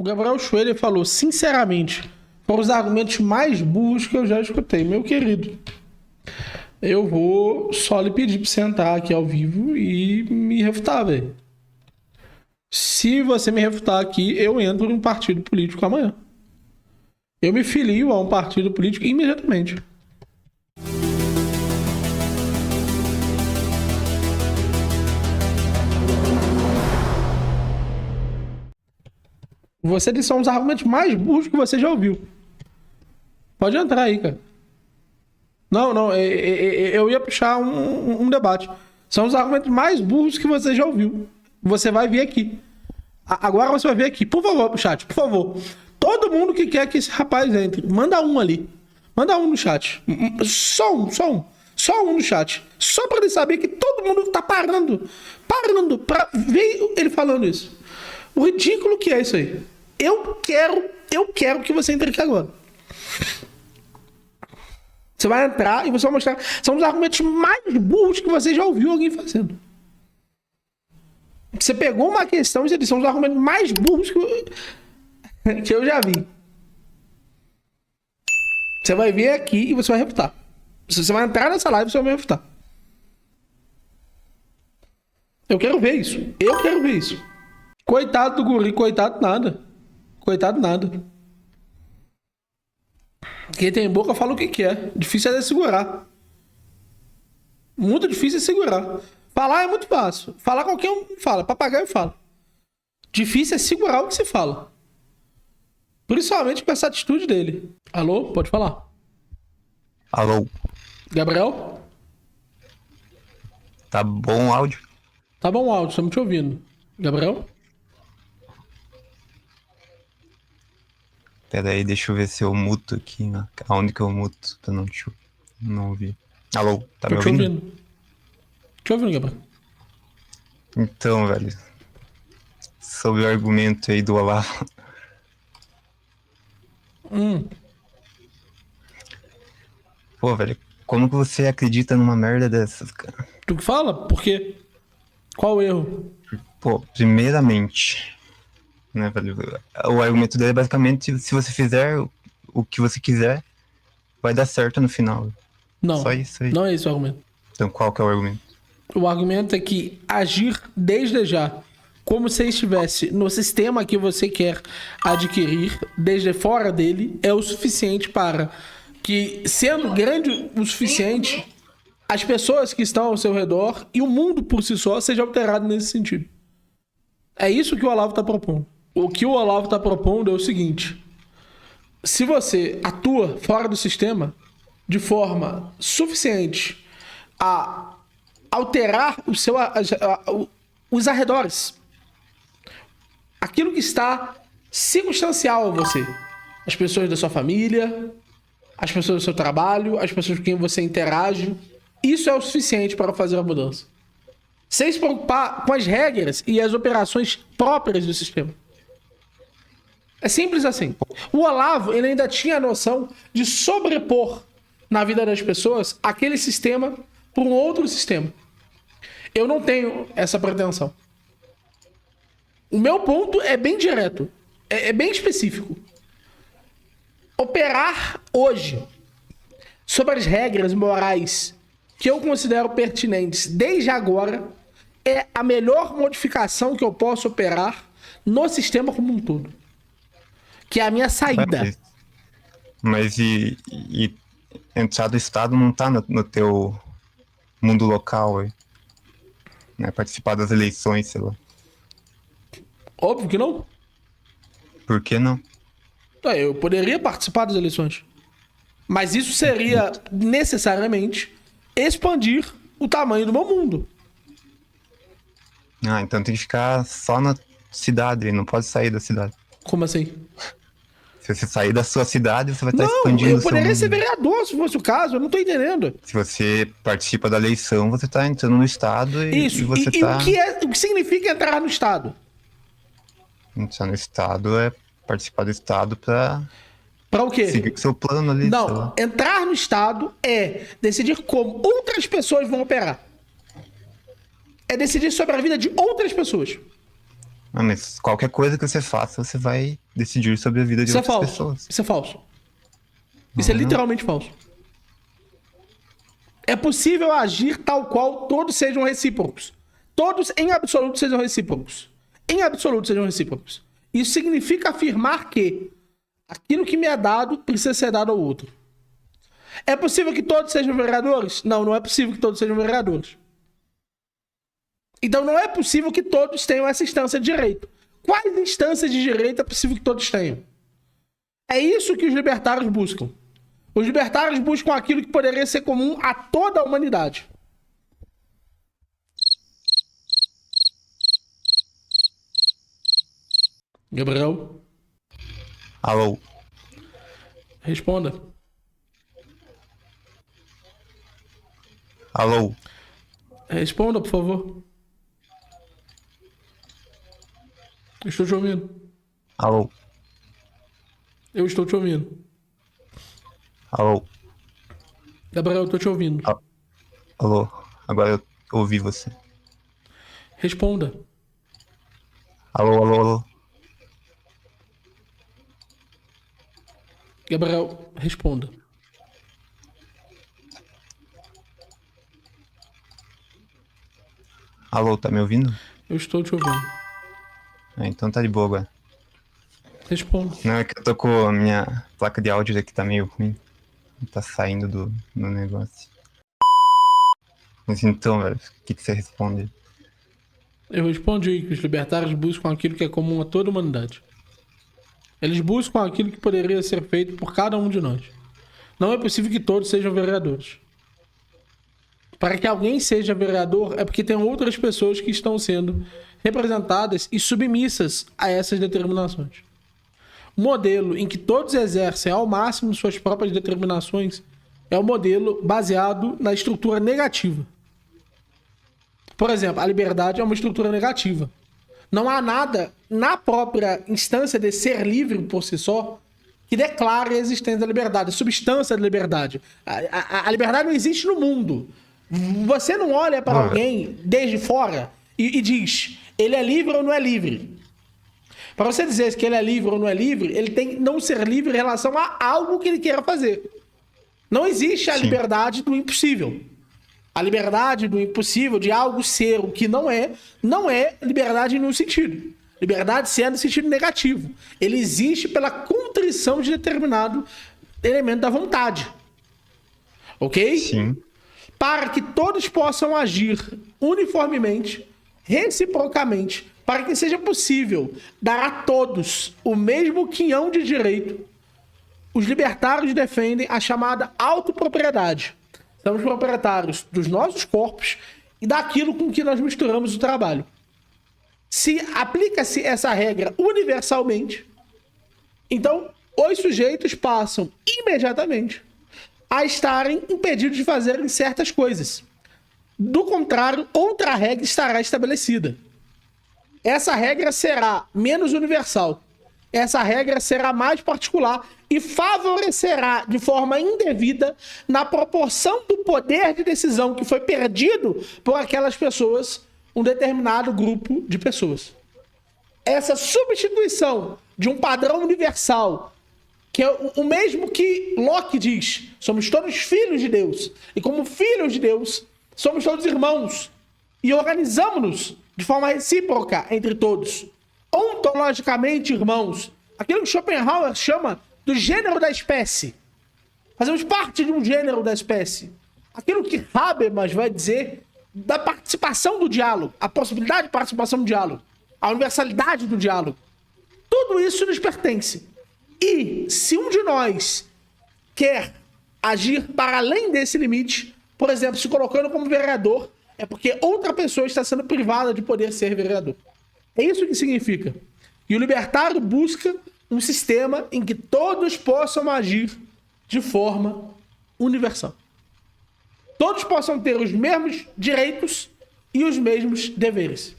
O Gabriel Schroeder falou, sinceramente, foram os argumentos mais burros que eu já escutei. Meu querido, eu vou só lhe pedir pra você entrar aqui ao vivo e me refutar, velho. Se você me refutar aqui, eu entro em um partido político amanhã. Eu me filio a um partido político imediatamente. Você disse são os argumentos mais burros que você já ouviu. Pode entrar aí, cara. Não, eu ia puxar um debate. São os argumentos mais burros que você já ouviu. Você vai vir aqui. Agora você vai vir aqui. Por favor, pro chat, por favor. Todo mundo que quer que esse rapaz entre, manda um ali. Manda um no chat. Só um no chat. Só pra ele saber que todo mundo tá parando pra ver ele falando isso. O ridículo que é isso aí. Eu quero que você entre aqui agora. Você vai entrar e você vai mostrar. São os argumentos mais burros que você já ouviu alguém fazendo. Você pegou uma questão e você disse, são os argumentos mais burros que eu já vi. Você vai vir aqui e você vai refutar. Você vai entrar nessa live e você vai me refutar. Eu quero ver isso. Coitado do guri, coitado nada. Quem tem boca fala o que quer. Difícil é de segurar. Muito difícil é segurar. Falar é muito fácil. Falar qualquer um fala. Papagaio fala. Difícil é segurar o que se fala. Principalmente com essa atitude dele. Alô? Pode falar. Alô? Gabriel? Tá bom o áudio? Tá bom o áudio, estamos te ouvindo. Gabriel? Pera aí, deixa eu ver se eu muto aqui. Aonde que eu muto pra não ouvir. Alô? Tá me ouvindo? Te ouvindo, Gabriel. Então, velho. Sobre o argumento aí do Olavo. Pô, velho, como que você acredita numa merda dessas, cara? Tu que fala? Por quê? Qual o erro? Pô, primeiramente, né, velho? O argumento dele é basicamente, se você fizer o que você quiser, vai dar certo no final. Não. Só isso aí. Não é esse o argumento. Então qual que é o argumento? O argumento é que agir desde já, como se estivesse no sistema que você quer adquirir, desde fora dele, é o suficiente para que, sendo grande o suficiente, as pessoas que estão ao seu redor e o mundo por si só seja alterado nesse sentido. É isso que o Olavo está propondo. O que o Olavo está propondo é o seguinte: se você atua fora do sistema de forma suficiente a alterar os arredores, aquilo que está circunstancial a você, as pessoas da sua família, as pessoas do seu trabalho, as pessoas com quem você interage, isso é o suficiente para fazer a mudança. Sem se preocupar com as regras e as operações próprias do sistema. É simples assim. O Olavo, ele ainda tinha a noção de sobrepor na vida das pessoas aquele sistema por um outro sistema. Eu não tenho essa pretensão. O meu ponto é bem direto. É bem específico. Operar hoje sobre as regras morais que eu considero pertinentes desde agora é a melhor modificação que eu posso operar no sistema como um todo. Que é a minha saída. Mas entrar do Estado não tá no teu mundo local, né? Participar das eleições, sei lá. Óbvio que não. Por que não? Eu poderia participar das eleições. Mas isso seria necessariamente expandir o tamanho do meu mundo. Ah, então tem que ficar só na cidade, não pode sair da cidade. Como assim? Se você sair da sua cidade, você vai estar expandindo o eu seu poderia mundo. ser vereador, se fosse o caso, eu não tô entendendo. Se você participa da eleição, você tá entrando no Estado e você tá... O que significa entrar no Estado? Entrar no Estado é participar do Estado pra o quê? seguir o seu plano ali. Não, entrar no Estado é decidir como outras pessoas vão operar. É decidir sobre a vida de outras pessoas. Ah, mas qualquer coisa que você faça, você vai decidir sobre a vida de Isso é outras falso. pessoas. Isso é falso. Isso é Não, não. literalmente falso. É possível agir tal qual todos sejam recíprocos. Todos, em absoluto, sejam recíprocos. Em absoluto, sejam recíprocos. Isso significa afirmar que aquilo que me é dado precisa ser dado ao outro. É possível que todos sejam vereadores? Não, não é possível que todos sejam vereadores. Então não é possível que todos tenham essa instância de direito. Quais instâncias de direito é possível que todos tenham? É isso que os libertários buscam. Os libertários buscam aquilo que poderia ser comum a toda a humanidade. Gabriel, Alô? responda. Alô? Responda, por favor. Estou te ouvindo. Alô? Eu estou te ouvindo. Alô? Gabriel, eu estou te ouvindo. Alô? Agora eu ouvi você. Responda. Alô, alô, alô? Gabriel, responda. Alô, tá me ouvindo? Eu estou te ouvindo. Ah, então tá de boa agora. Responda. Não, é que eu tô com a minha placa de áudio aqui, tá meio ruim. Tá saindo do negócio. Mas então, velho, o que você responde? Eu respondi que os libertários buscam aquilo que é comum a toda a humanidade. Eles buscam aquilo que poderia ser feito por cada um de nós. Não é possível que todos sejam vereadores. Para que alguém seja vereador é porque tem outras pessoas que estão sendo representadas e submissas a essas determinações. O modelo em que todos exercem ao máximo suas próprias determinações é o modelo baseado na estrutura negativa. Por exemplo, a liberdade é uma estrutura negativa. Não há nada na própria instância de ser livre por si só que declare a existência da liberdade, a substância da liberdade. A liberdade não existe no mundo. Você não olha para alguém desde fora e diz, ele é livre ou não é livre. Para você dizer que ele é livre ou não é livre, ele tem que não ser livre em relação a algo que ele queira fazer. Não existe a liberdade do impossível. A liberdade do impossível, de algo ser o que não é liberdade em nenhum sentido. Liberdade ser no sentido negativo. Ele existe pela contrição de determinado elemento da vontade. Ok? Sim. Para que todos possam agir uniformemente, reciprocamente, para que seja possível dar a todos o mesmo quinhão de direito, os libertários defendem a chamada autopropriedade. Somos proprietários dos nossos corpos e daquilo com que nós misturamos o trabalho. Se aplica-se essa regra universalmente, então os sujeitos passam imediatamente a estarem impedidos de fazerem certas coisas. Do contrário, outra regra estará estabelecida. Essa regra será menos universal. Essa regra será mais particular e favorecerá de forma indevida na proporção do poder de decisão que foi perdido por aquelas pessoas, um determinado grupo de pessoas. Essa substituição de um padrão universal, que é o mesmo que Locke diz, somos todos filhos de Deus, e como filhos de Deus, somos todos irmãos, e organizamos-nos de forma recíproca entre todos, ontologicamente irmãos, aquilo que Schopenhauer chama do gênero da espécie. Fazemos parte de um gênero da espécie. Aquilo que Habermas vai dizer da participação do diálogo, a possibilidade de participação do diálogo, a universalidade do diálogo. Tudo isso nos pertence. E se um de nós quer agir para além desse limite, por exemplo, se colocando como vereador, é porque outra pessoa está sendo privada de poder ser vereador. É isso que significa. E o libertário busca um sistema em que todos possam agir de forma universal. Todos possam ter os mesmos direitos e os mesmos deveres.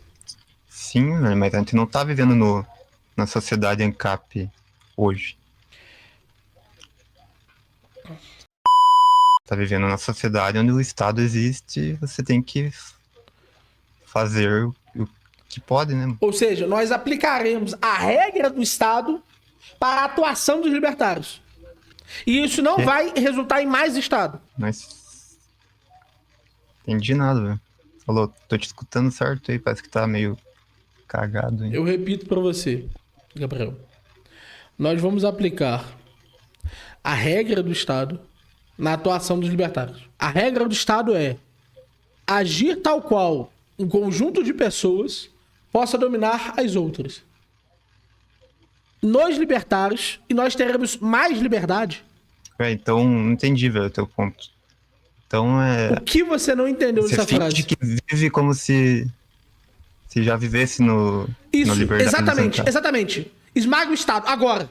Sim, mas a gente não tá vivendo na sociedade ANCAP hoje. Tá vivendo na sociedade onde o Estado existe e você tem que fazer o que pode, né? Ou seja, nós aplicaremos a regra do Estado para a atuação dos libertários. E isso não vai resultar em mais Estado. Mas... Entendi nada, velho. Falou, tô te escutando certo aí, parece que tá meio cagado, hein? Eu repito para você, Gabriel. Nós vamos aplicar a regra do Estado na atuação dos libertários. A regra do Estado é agir tal qual um conjunto de pessoas possa dominar as outras. Nós libertários, e nós teremos mais liberdade. Então, não entendi, velho, o teu ponto. Então é... O que você não entendeu Você nessa frase? finge que vive como se já vivesse no Isso, liberdade. exatamente, exatamente. Esmaga o Estado. Agora,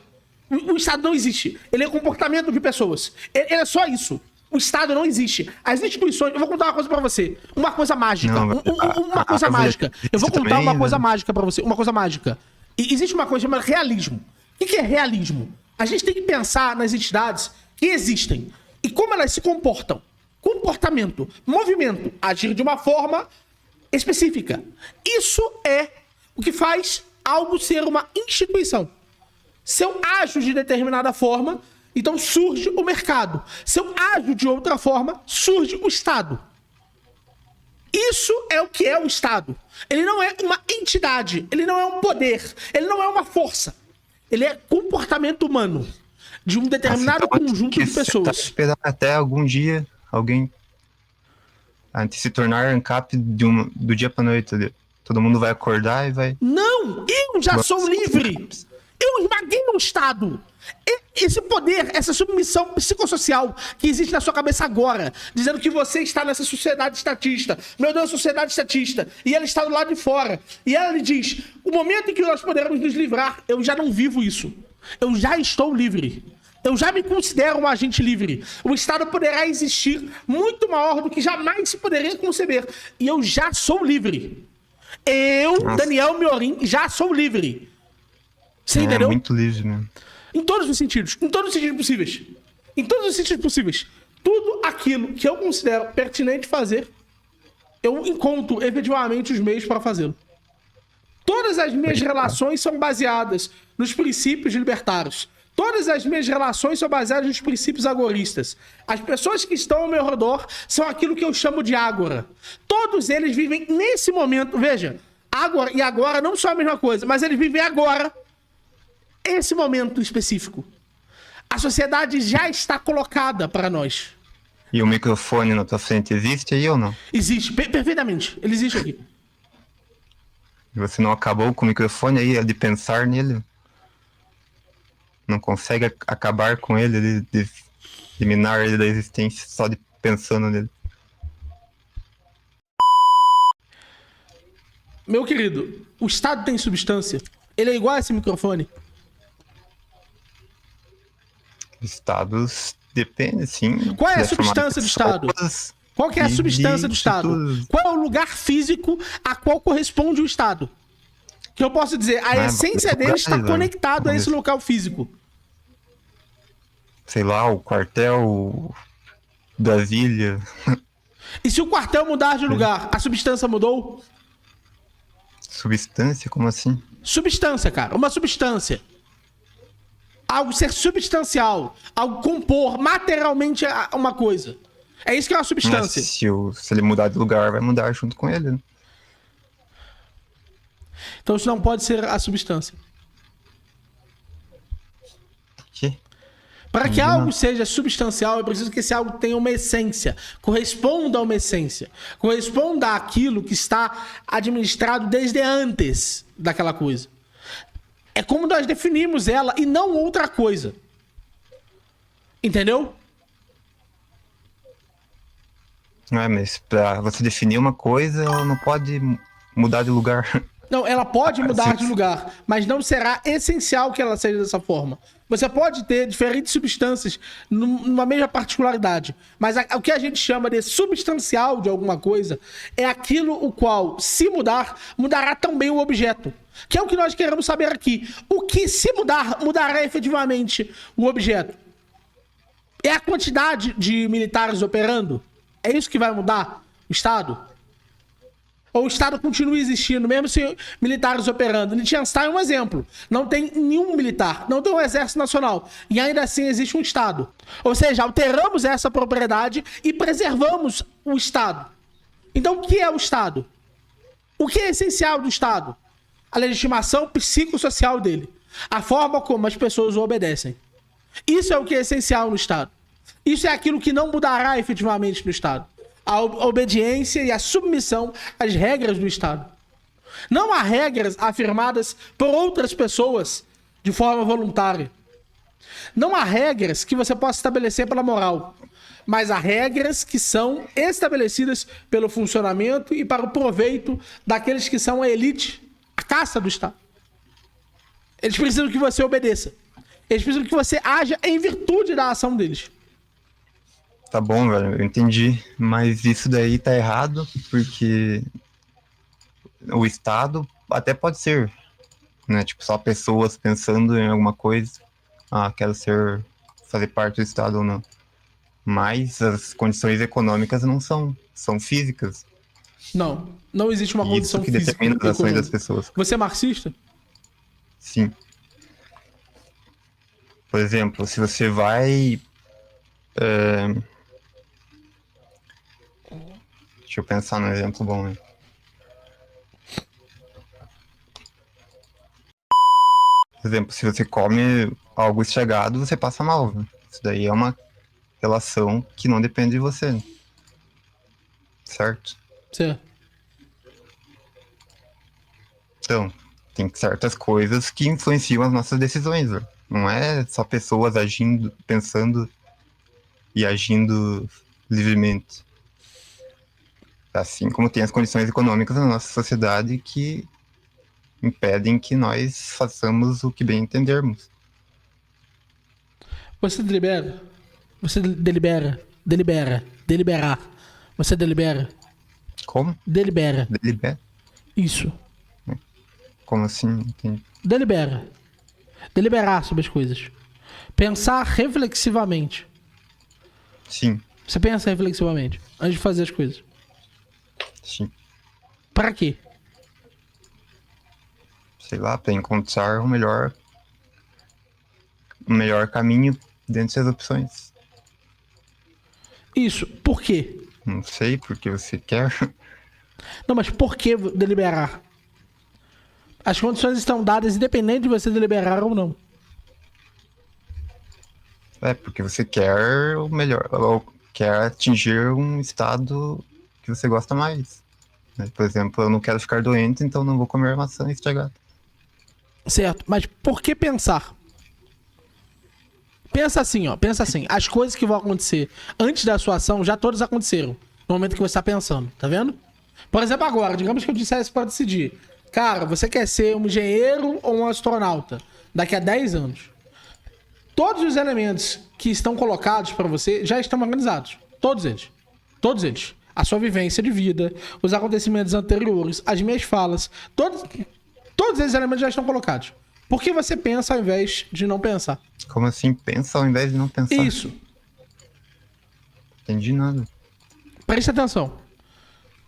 o Estado não existe. Ele é comportamento de pessoas. Ele é só isso. O Estado não existe. As instituições... Eu vou contar uma coisa pra você. Uma coisa mágica. Não, Uma coisa mágica. Eu vou contar também, uma coisa né? mágica pra você. Uma coisa mágica. E existe uma coisa chamada realismo. O que é realismo? A gente tem que pensar nas entidades que existem e como elas se comportam. Comportamento, movimento, agir de uma forma específica. Isso é o que faz algo ser uma instituição. Se eu ajo de determinada forma, então surge o mercado. Se eu ajo de outra forma, surge o Estado. Isso é o que é o Estado. Ele não é uma entidade, ele não é um poder, ele não é uma força. Ele é comportamento humano de um determinado conjunto de pessoas. Tá esperando até algum dia alguém antes de se tornar ANCAP do dia pra noite. Todo mundo vai acordar e vai... Não! Eu já sou livre! Eu esmaguei o Estado! Esse poder, essa submissão psicossocial que existe na sua cabeça agora, dizendo que você está nessa sociedade estatista, meu Deus, sociedade estatista, e ela está do lado de fora, e ela lhe diz, o momento em que nós poderemos nos livrar, eu já não vivo isso. Eu já estou livre. Eu já me considero um agente livre. O Estado poderá existir muito maior do que jamais se poderia conceber. E eu já sou livre. Eu, Daniel Miorim, já sou livre. Você entendeu? É muito livre mesmo. Em todos os sentidos. Em todos os sentidos possíveis. Em todos os sentidos possíveis. Tudo aquilo que eu considero pertinente fazer, eu encontro efetivamente os meios para fazê-lo. Todas as minhas relações são baseadas nos princípios libertários. Todas as minhas relações são baseadas nos princípios agoristas. As pessoas que estão ao meu redor são aquilo que eu chamo de ágora. Todos eles vivem nesse momento. Veja, ágora e agora não são a mesma coisa, mas eles vivem agora, esse momento específico. A sociedade já está colocada para nós. E o microfone na tua frente existe aí ou não? Existe, perfeitamente. Ele existe aqui. E você não acabou com o microfone aí de pensar nele? Não consegue acabar com ele, de eliminar ele da existência só de pensando nele? Meu querido, o Estado tem substância. Ele é igual a esse microfone. Estados depende, sim. Qual é a substância do Estado? Qual que é a substância do Estado? Qual é o lugar físico a qual corresponde o Estado? Que eu posso dizer, a essência dele está conectado a esse local físico. Sei lá, o quartel, Brasília. E se o quartel mudar de lugar, a substância mudou? Substância? Como assim? Substância, cara. Uma substância. Algo ser substancial. Algo compor materialmente uma coisa. É isso que é uma substância. Mas se ele mudar de lugar, vai mudar junto com ele, né? Então isso não pode ser a substância. Que? Para que algo seja substancial, é preciso que esse algo tenha uma essência, corresponda a uma essência, corresponda àquilo que está administrado desde antes daquela coisa. É como nós definimos ela e não outra coisa. Entendeu? Mas pra você definir uma coisa, ela não pode mudar de lugar. Não, ela pode mudar de lugar, mas não será essencial que ela seja dessa forma. Você pode ter diferentes substâncias numa mesma particularidade, mas o que a gente chama de substancial de alguma coisa é aquilo o qual, se mudar, mudará também o objeto. Que é o que nós queremos saber aqui. O que, se mudar, mudará efetivamente o objeto? É a quantidade de militares operando? É isso que vai mudar o Estado? Ou o Estado continua existindo, mesmo sem militares operando. Liechtenstein é um exemplo. Não tem nenhum militar, não tem um exército nacional. E ainda assim existe um Estado. Ou seja, alteramos essa propriedade e preservamos o Estado. Então, o que é o Estado? O que é essencial do Estado? A legitimação psicossocial dele. A forma como as pessoas o obedecem. Isso é o que é essencial no Estado. Isso é aquilo que não mudará efetivamente no Estado. A obediência e a submissão às regras do Estado. Não há regras afirmadas por outras pessoas de forma voluntária. Não há regras que você possa estabelecer pela moral. Mas há regras que são estabelecidas pelo funcionamento e para o proveito daqueles que são a elite, a casta do Estado. Eles precisam que você obedeça. Eles precisam que você haja em virtude da ação deles. Tá bom, velho, eu entendi. Mas isso daí tá errado, porque o Estado até pode ser, né? Tipo, só pessoas pensando em alguma coisa. Ah, quero fazer parte do Estado ou não. Mas as condições econômicas não são físicas. Não existe uma condição Isso que física. determina as ações econômica. das pessoas. Você é marxista? Sim. Por exemplo, se você vai... Deixa eu pensar num exemplo bom, né? Por exemplo, se você come algo estragado, você passa mal, né? Isso daí é uma relação que não depende de você. Certo? Certo. Então, tem certas coisas que influenciam as nossas decisões, né? Não é só pessoas agindo, pensando e agindo livremente. Assim como tem as condições econômicas na nossa sociedade que impedem que nós façamos o que bem entendermos. Você delibera? Você deliberar. Você delibera? Como? Delibera. Delibera? Isso. Como assim? Entendi. Delibera. Deliberar sobre as coisas. Pensar reflexivamente. Sim, Você pensa reflexivamente antes de fazer as coisas. sim. Para quê? Sei lá, para encontrar o melhor caminho dentro das opções. Isso. Por quê? Não sei, porque você quer. Não, mas por que deliberar? As condições estão dadas independente de você deliberar ou não. É, porque você quer o melhor, ou quer atingir um estado que você gosta mais. Né? Por exemplo, eu não quero ficar doente, então não vou comer maçã estragada. Certo, mas por que pensar? Pensa assim, ó. Pensa assim. As coisas que vão acontecer antes da sua ação já todas aconteceram. No momento que você está pensando, tá vendo? Por exemplo, agora, digamos que eu dissesse para decidir. Cara, você quer ser um engenheiro ou um astronauta daqui a 10 anos? Todos os elementos que estão colocados para você já estão organizados. Todos eles. Todos eles. A sua vivência de vida, os acontecimentos anteriores, as minhas falas, todos esses elementos já estão colocados. Por que você pensa ao invés de não pensar? Como assim? Pensa ao invés de não pensar? Isso. Entendi nada. Preste atenção.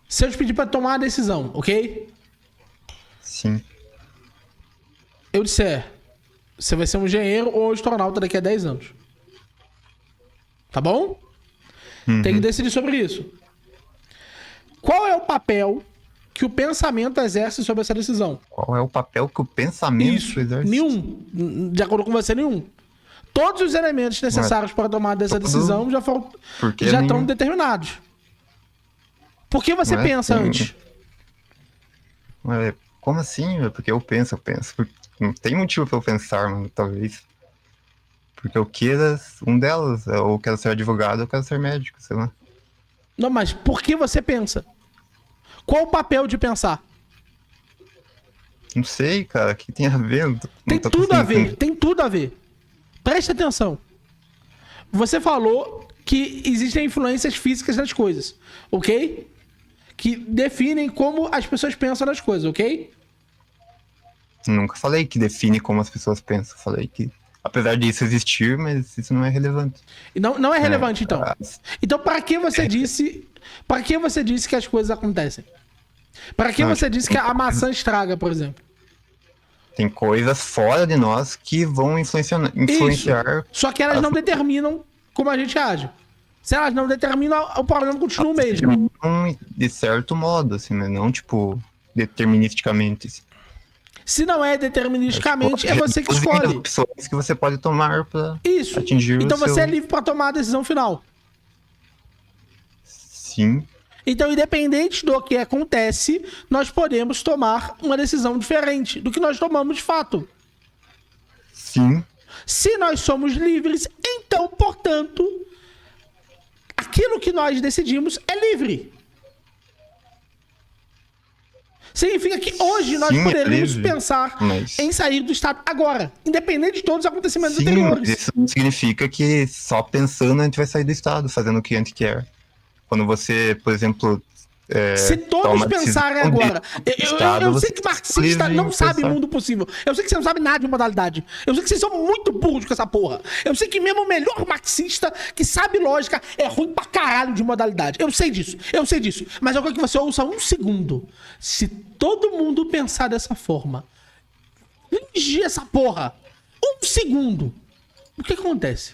Se eu te pedir para tomar a decisão, ok? Sim. Eu disser, você vai ser um engenheiro ou um astronauta daqui a 10 anos. Tá bom? Tem que decidir sobre isso. Qual é o papel que o pensamento exerce sobre essa decisão? Qual é o papel que o pensamento Isso. exerce? Nenhum. De acordo com você, nenhum. Todos os elementos necessários para tomar dessa decisão já estão determinados. Por que você pensa antes? Como assim? Porque eu penso. Não tem motivo para eu pensar, mano, talvez. Porque eu queira um delas. Ou eu quero ser advogado, ou eu quero ser médico, sei lá. Não, mas por que você pensa? Qual o papel de pensar? Não sei, cara. O que tem a ver? Tem tudo a ver. Tem tudo a ver. Preste atenção. Você falou que existem influências físicas nas coisas, ok? Que definem como as pessoas pensam nas coisas, ok? Nunca falei que define como as pessoas pensam. Falei que, apesar disso existir, mas isso não é relevante. Não é relevante, então. Então, para que você disse que as coisas acontecem? Para que Não, você tipo, disse que a maçã estraga, por exemplo? Tem coisas fora de nós que vão influenciar. Só que elas não determinam como a gente age. Se elas não determinam, o problema continua o mesmo. De certo modo, assim, né? Não, tipo, deterministicamente. Assim. Se não é deterministicamente, é você que As escolhe. opções que você pode tomar pra Isso. atingir Então o seu... você é livre para tomar a decisão final. Sim, Então, independente do que acontece, nós podemos tomar uma decisão diferente do que nós tomamos de fato. sim. Se nós somos livres, então, portanto, aquilo que nós decidimos é livre. Significa que hoje nós Sim, é poderíamos livre, pensar mas- em sair do Estado agora, independente de todos os acontecimentos Sim, anteriores. isso não significa que só pensando a gente vai sair do estado, fazendo o que a gente quer. Quando você, por exemplo, Se todos toma a pensarem decisão agora. dentro do estado, Eu você sei que está marxista livre não em sabe pensar. mundo possível. Eu sei que você não sabe nada de modalidade. Eu sei que vocês são muito burros com essa porra. Eu sei que mesmo o melhor marxista que sabe lógica é ruim pra caralho de modalidade. Eu sei disso. Eu sei disso. Mas eu quero que você ouça um segundo. Se todo mundo pensar dessa forma, fingir essa porra, um segundo, o que acontece?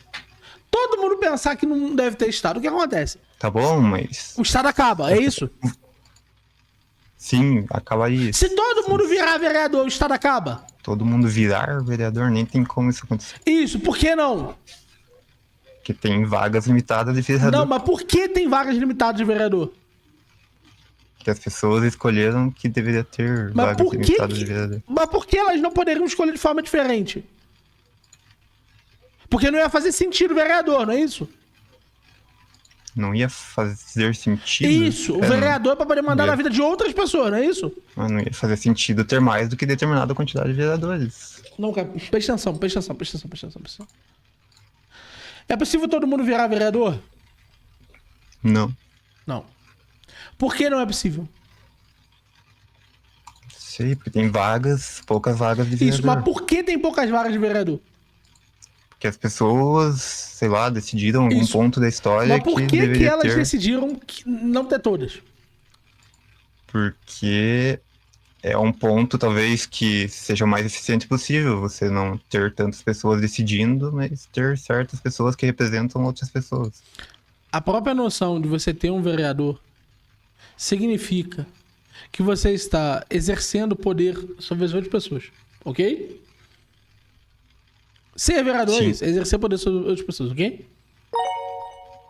Todo mundo pensar que não deve ter Estado, o que acontece? Tá bom, mas... O Estado acaba, é isso? Sim, acaba aí. Se todo mundo virar vereador, o Estado acaba? Todo mundo virar vereador, nem tem como isso acontecer. Isso, por que não? Porque tem vagas limitadas de vereador. Não, mas por que tem vagas limitadas de vereador? Que as pessoas escolheram que deveria ter Mas vagas por que, limitadas de vereador. mas por que elas não poderiam escolher de forma diferente? Porque não ia fazer sentido vereador, não é isso? Não ia fazer sentido. Isso, o vereador é pra poder mandar ia- na vida de outras pessoas, não é isso? Não ia fazer sentido ter mais do que determinada quantidade de vereadores. Não, cara, presta atenção, presta atenção, presta atenção, presta atenção, presta atenção. É possível todo mundo virar vereador? Não. Não. Por que não é possível? Sei, porque tem vagas, poucas vagas de vereador. Isso, mas por que tem poucas vagas de vereador? Porque as pessoas, sei lá, decidiram algum Isso. ponto da história Mas por que que deveria elas ter. decidiram não ter todas? Porque é um ponto, talvez, que seja o mais eficiente possível. Você não ter tantas pessoas decidindo, mas ter certas pessoas que representam outras pessoas. A própria noção de você ter um vereador significa que você está exercendo poder sobre as outras pessoas, ok? Ser vereador é Sim. isso, é exercer poder sobre outras pessoas, ok?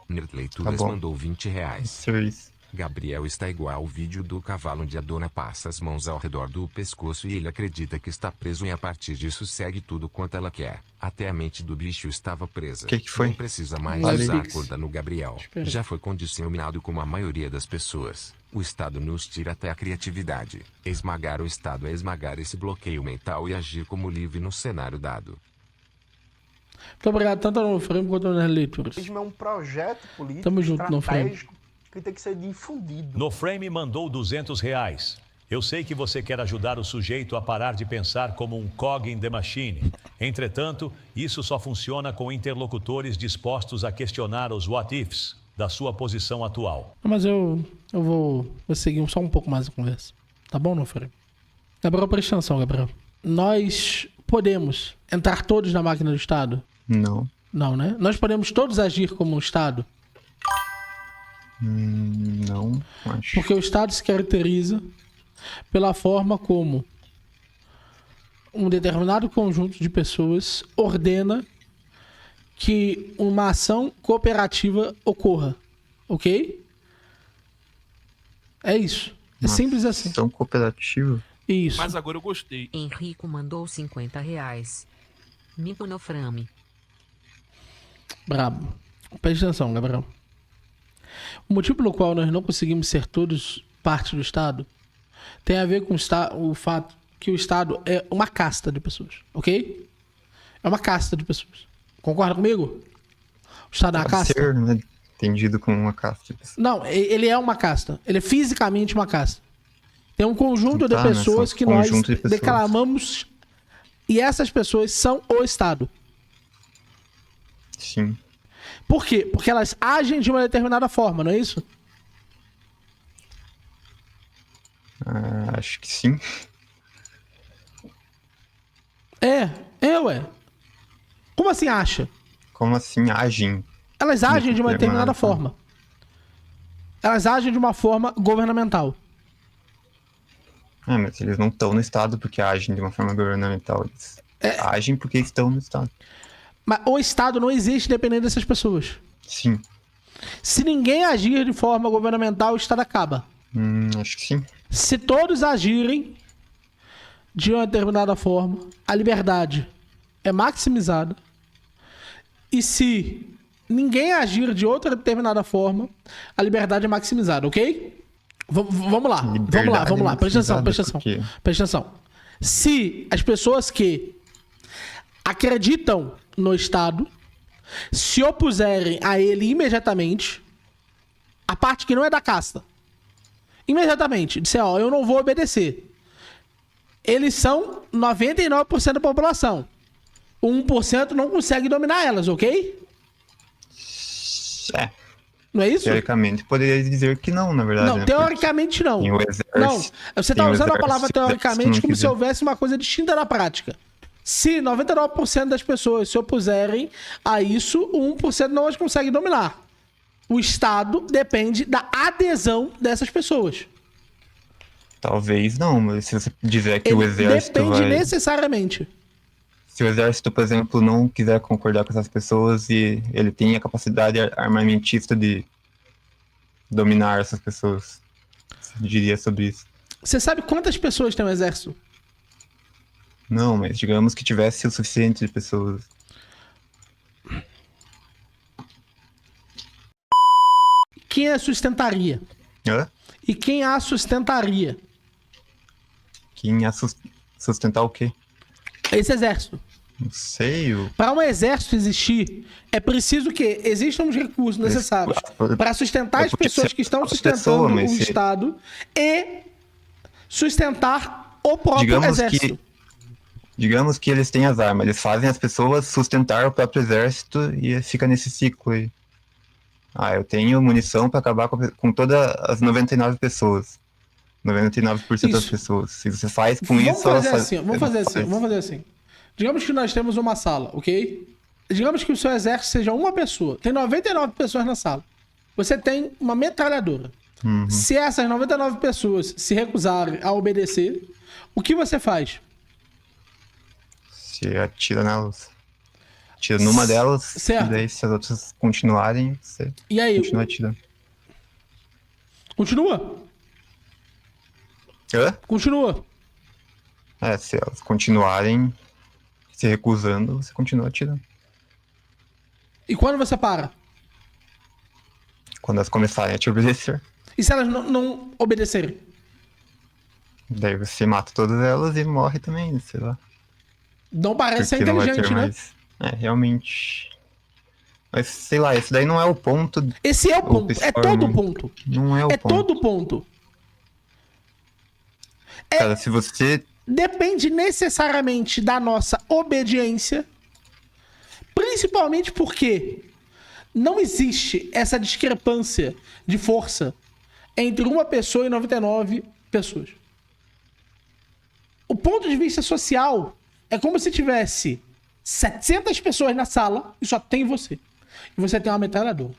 Nerd Leituras Tá bom. mandou R$20. Ser isso. Gabriel está igual ao vídeo do cavalo onde a dona passa as mãos ao redor do pescoço e ele acredita que está preso e a partir disso segue tudo quanto ela quer. Até a mente do bicho estava presa. Que foi? Não precisa mais Olha usar a Pix. corda no Gabriel. Espera. Já foi condicionado como a maioria das pessoas. O Estado nos tira até a criatividade. Esmagar o Estado é esmagar esse bloqueio mental e agir como livre no cenário dado. Muito obrigado tanto ao Frame quanto nas leituras. É um projeto político Tamo junto, não, Frame. estratégico que tem que ser difundido. No Frame mandou R$200. Eu sei que você quer ajudar o sujeito a parar de pensar como um cog in the machine. Entretanto, isso só funciona com interlocutores dispostos a questionar os what-ifs da sua posição atual. Mas eu vou seguir só um pouco mais a conversa. Tá bom, não, Frame? Gabriel, presta atenção, Gabriel. Nós podemos entrar todos na máquina do Estado? Não. Não, né? Nós podemos todos agir como um Estado? Não, acho. Porque o Estado se caracteriza pela forma como um determinado conjunto de pessoas ordena que uma ação cooperativa ocorra, ok? É isso. É simples assim. Ação cooperativa. Isso. Mas agora eu gostei. Henrico mandou R$50. Mico no frame. Brabo. Preste atenção, Gabriel. O motivo pelo qual nós não conseguimos ser todos parte do Estado tem a ver com o fato que o Estado é uma casta de pessoas, ok? É uma casta de pessoas. Concorda comigo? O Estado é uma Pode casta? ser, né? Entendido como uma casta. Não, ele é uma casta. Ele é fisicamente uma casta. Tem um conjunto de Tá, né? pessoas São que nós conjunto de pessoas. declamamos e essas pessoas são o Estado. Sim. Por quê? Porque elas agem de uma determinada forma, não é isso? Acho que sim. Ué. Como assim acha? Como assim agem? Elas agem de uma determinada forma. Elas agem de uma forma governamental. Mas eles não estão no Estado porque agem de uma forma governamental. Eles agem porque estão no Estado. Mas o Estado não existe dependendo dessas pessoas. Sim. Se ninguém agir de forma governamental, o Estado acaba. Acho que sim. Se todos agirem de uma determinada forma, a liberdade é maximizada. E se ninguém agir de outra determinada forma, a liberdade é maximizada, ok? Vamos lá. Presta atenção. Se as pessoas que acreditam no Estado se opuserem a ele imediatamente, a parte que não é da casta, imediatamente, disser, eu não vou obedecer. Eles são 99% da população. O 1% não consegue dominar elas, ok? Não é isso? Teoricamente, poderia dizer que não, na verdade. Não, teoricamente não. Tem o exército, não, você tá usando a palavra teoricamente como se quiser. houvesse uma coisa distinta na prática. Se 99% das pessoas se opuserem a isso, o 1% não as consegue dominar. O Estado depende da adesão dessas pessoas. Talvez não, mas se você dizer que o exército depende necessariamente. Se o exército, por exemplo, não quiser concordar com essas pessoas e ele tem a capacidade armamentista de dominar essas pessoas, você diria sobre isso? Você sabe quantas pessoas tem um exército? Não, mas digamos que tivesse o suficiente de pessoas. Quem a sustentaria? Hã? E quem a sustentaria? Quem ia sustentar o quê? Esse exército. Não sei. Para um exército existir, é preciso que existam os recursos necessários para sustentar as pessoas que estão sustentando o Estado e sustentar o próprio exército. Digamos que eles têm as armas, eles fazem as pessoas sustentar o próprio exército e fica nesse ciclo aí. Eu tenho munição para acabar com todas as 99 pessoas. 99% das pessoas. Se você faz com isso... Vamos fazer assim. Digamos que nós temos uma sala, ok? Digamos que o seu exército seja uma pessoa. Tem 99 pessoas na sala. Você tem uma metralhadora. Se essas 99 pessoas se recusarem a obedecer, o que você faz? Você atira nelas. Atira numa delas, certo. E daí se as outras continuarem, você continua atirando. Continua? Hã? Continua. Se elas continuarem se recusando, você continua atirando. E quando você para? Quando elas começarem a te obedecer. E se elas não obedecerem? Daí você mata todas elas e morre também, sei lá. Não parece ser Porque inteligente, né? Realmente. Mas, sei lá, esse daí não é o ponto. Esse é o ponto. É todo o ponto. Não é o ponto. É todo o ponto. Cara, se você... Depende necessariamente da nossa obediência, principalmente porque não existe essa discrepância de força entre uma pessoa e 99 pessoas. O ponto de vista social é como se tivesse 700 pessoas na sala e só tem você. E você tem uma metralhadora.